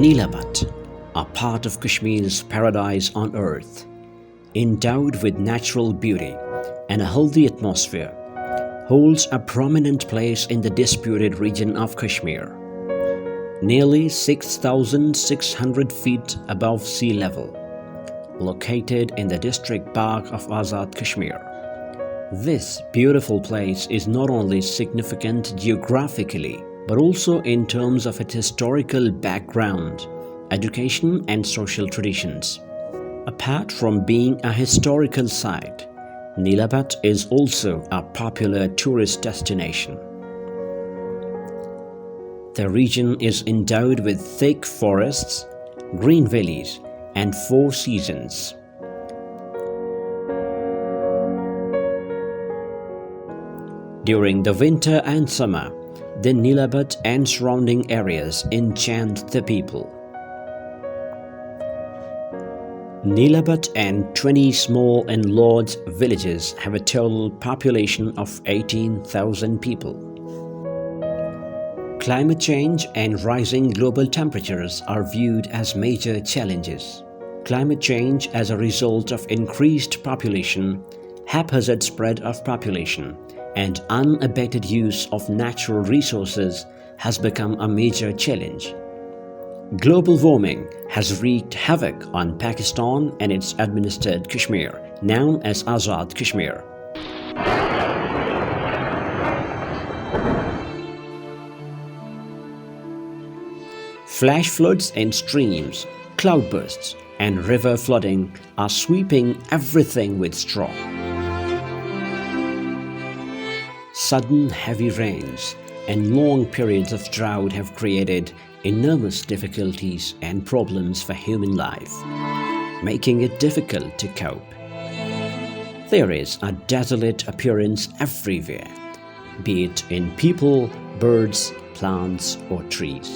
Neelabutt, a part of Kashmir's paradise on earth, endowed with natural beauty and a healthy atmosphere, holds a prominent place in the disputed region of Kashmir. Nearly 6,600 feet above sea level, located in the district park of Azad, Kashmir. This beautiful place is not only significant geographically, but also in terms of its historical background, education and social traditions. Apart from being a historical site, Neelabutt is also a popular tourist destination. The region is endowed with thick forests, green valleys, and 4 seasons. During the winter and summer, the Neelabutt and surrounding areas enchant the people. Neelabutt and 20 small and large villages have a total population of 18,000 people. Climate change and rising global temperatures are viewed as major challenges. Climate change as a result of increased population, haphazard spread of population, and unabated use of natural resources has become a major challenge. Global warming has wreaked havoc on Pakistan and its administered Kashmir, known as Azad Kashmir. Flash floods in streams, cloudbursts, and river flooding are sweeping everything with straw. Sudden heavy rains and long periods of drought have created enormous difficulties and problems for human life, making it difficult to cope. There is a desolate appearance everywhere, be it in people, birds, plants, or trees.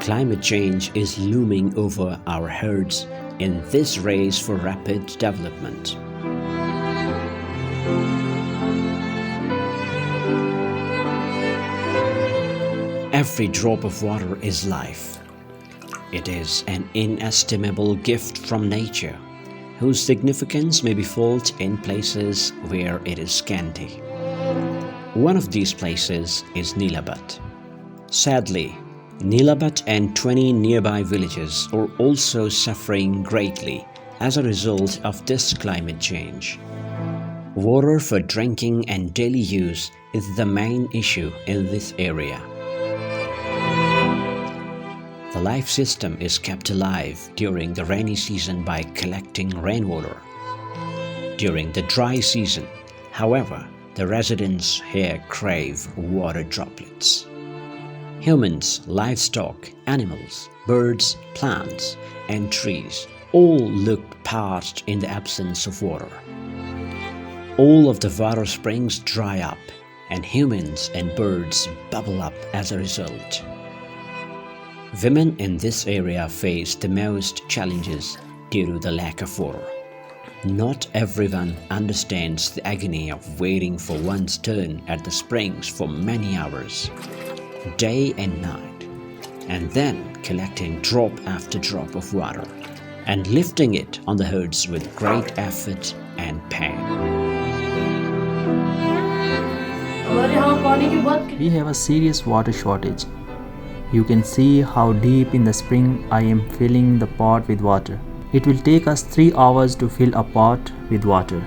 Climate change is looming over our heads in this race for rapid development. Every drop of water is life. It is an inestimable gift from nature, whose significance may be felt in places where it is scanty. One of these places is Neelabutt. Sadly, Neelabutt and 20 nearby villages are also suffering greatly as a result of this climate change. Water for drinking and daily use is the main issue in this area. The life system is kept alive during the rainy season by collecting rainwater. During the dry season, however, the residents here crave water droplets. Humans, livestock, animals, birds, plants, and trees all look parched in the absence of water. All of the water springs dry up, and humans and birds bubble up as a result. Women in this area face the most challenges due to the lack of water. Not everyone understands the agony of waiting for one's turn at the springs for many hours, day and night, and then collecting drop after drop of water and lifting it on the heads with great effort and pain. We have a serious water shortage. You can see how deep in the spring I am filling the pot with water. It will take us 3 hours to fill a pot with water.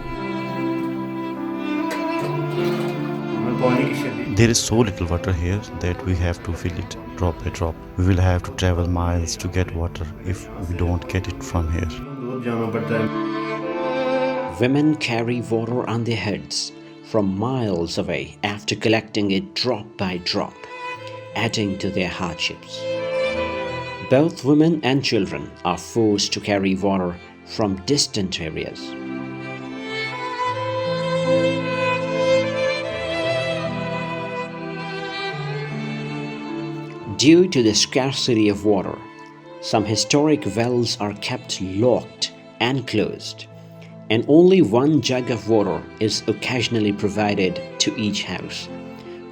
There is so little water here that we have to fill it drop by drop. We will have to travel miles to get water if we don't get it from here. Women carry water on their heads from miles away after collecting it drop by drop, adding to their hardships. Both women and children are forced to carry water from distant areas. Due to the scarcity of water, some historic wells are kept locked and closed, and only one jug of water is occasionally provided to each house,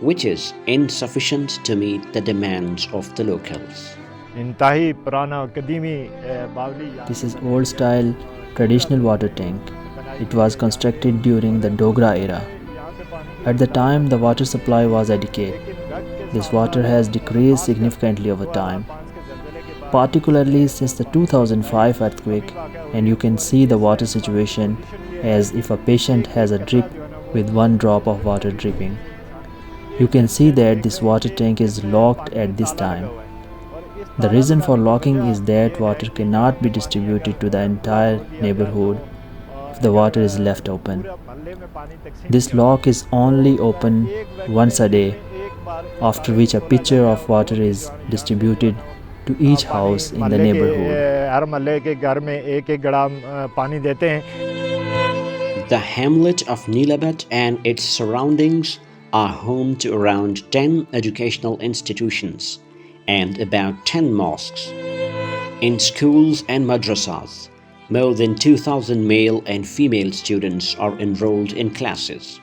which is insufficient to meet the demands of the locals. इंतहाई पुराना कदीमी बावली This is old style traditional water tank. It was constructed during the Dogra era. At the time, the water supply was adequate. This water has decreased significantly over time, particularly since the 2005 earthquake, and you can see the water situation as if a patient has a drip with one drop of water dripping. You can see that this water tank is locked at this time. The reason for locking is that water cannot be distributed to the entire neighborhood if the water is left open. This lock is only open once a day, after which a pitcher of water is distributed to each house in the neighborhood. हर मोहल्ले के घर में एक-एक गड़ा पानी देते हैं. The hamlet of Neelabutt and its surroundings are home to around 10 educational institutions and about 10 mosques. In schools and madrasas, more than 2,000 male and female students are enrolled in classes.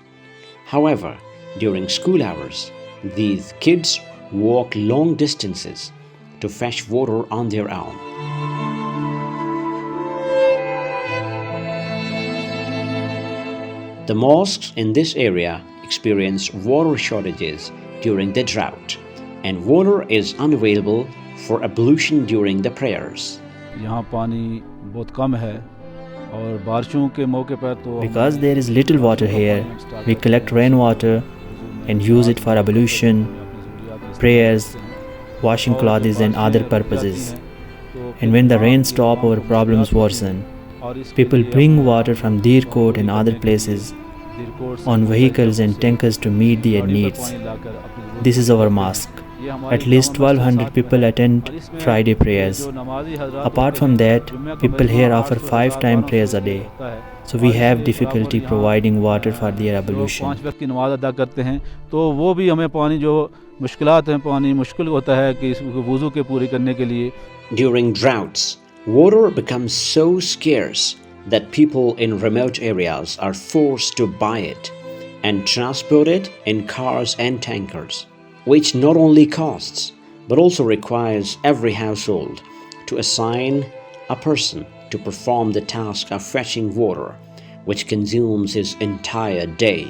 However, during school hours, these kids walk long distances to fetch water on their own. The mosques in this area experience water shortages during the drought, and water is unavailable for ablution during the prayers. यहाँ पानी बहुत कम है और बारिशों के मौके पर तो Because there is little water here, we collect rainwater and use it for ablution, prayers, washing clothes and other purposes. And when the rain stops, our problems worsen. People bring water from Dirkot and other places on vehicles and tankers to meet their needs. This is our mosque. At least 1,200 people attend Friday prayers. Apart from that, people here offer 5-time prayers a day. So we have difficulty providing water for their ablution. 5 वक्त की नमाज अदा करते हैं तो वो भी हमें पानी जो मुश्किलात हैं पानी मुश्किल होता है कि इसको वुज़ू के पूरी करने के लिए. During droughts, water becomes so scarce that people in remote areas are forced to buy it and transport it in cars and tankers, which not only costs but also requires every household to assign a person to perform the task of fetching water, which consumes his entire day.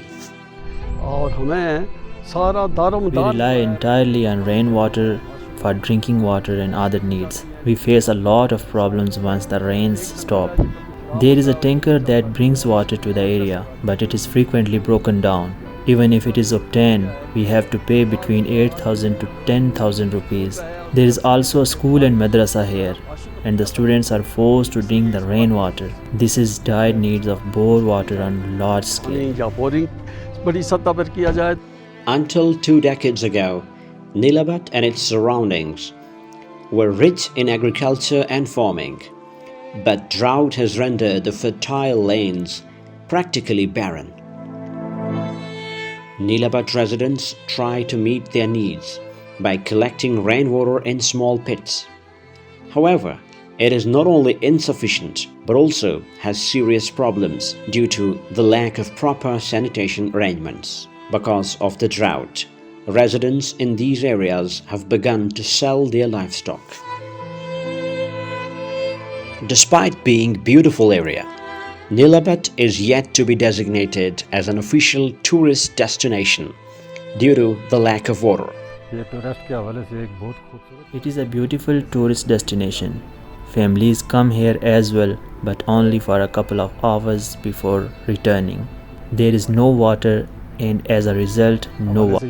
We rely entirely on rainwater for drinking water and other needs. We face a lot of problems once the rains stop. There is a tanker that brings water to the area, but it is frequently broken down. Even if it is obtained, we have to pay between 8,000 to 10,000 rupees. There is also a school and madrasa here, and the students are forced to drink the rainwater. This is dire needs of bore water on large scale. Until 2 decades ago, Neelabutt and its surroundings were rich in agriculture and farming, but drought has rendered the fertile lands practically barren. Neelabutt residents try to meet their needs by collecting rainwater in small pits. However, it is not only insufficient but also has serious problems due to the lack of proper sanitation arrangements. Because of the drought, residents in these areas have begun to sell their livestock. Despite being a beautiful area, Neelabutt is yet to be designated as an official tourist destination due to the lack of water. It is a beautiful tourist destination. Families come here as well, but only for a couple of hours before returning. There is no water, and as a result, no water.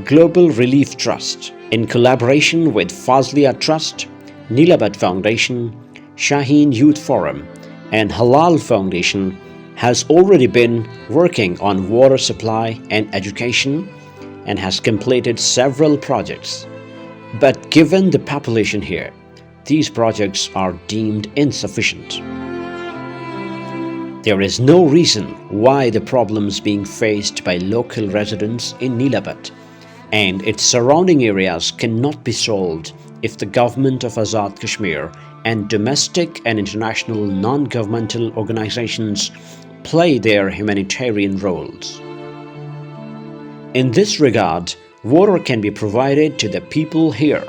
Global Relief Trust, in collaboration with Fazliya Trust, Neelabutt Foundation, Shaheen Youth Forum and Halal Foundation has already been working on water supply and education and has completed several projects. But given the population here, these projects are deemed insufficient. There is no reason why the problems being faced by local residents in Neelabutt and its surrounding areas cannot be solved if the government of Azad Kashmir and domestic and international non-governmental organizations play their humanitarian roles. In this regard, water can be provided to the people here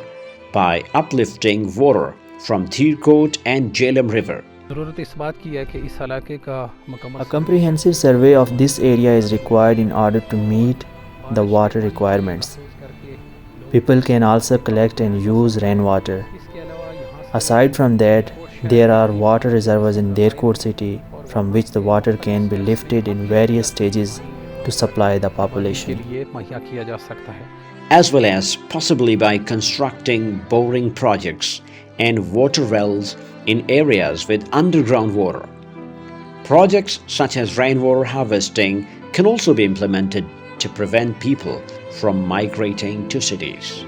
by uplifting water from Thirkot and Jhelum River. A comprehensive survey of this area is required in order to meet the water requirements. People can also collect and use rainwater. Aside from that, there are water reservoirs in Derkot city from which the water can be lifted in various stages to supply the population. As well as possibly by constructing boring projects and water wells in areas with underground water. Projects such as rainwater harvesting can also be implemented to prevent people from migrating to cities.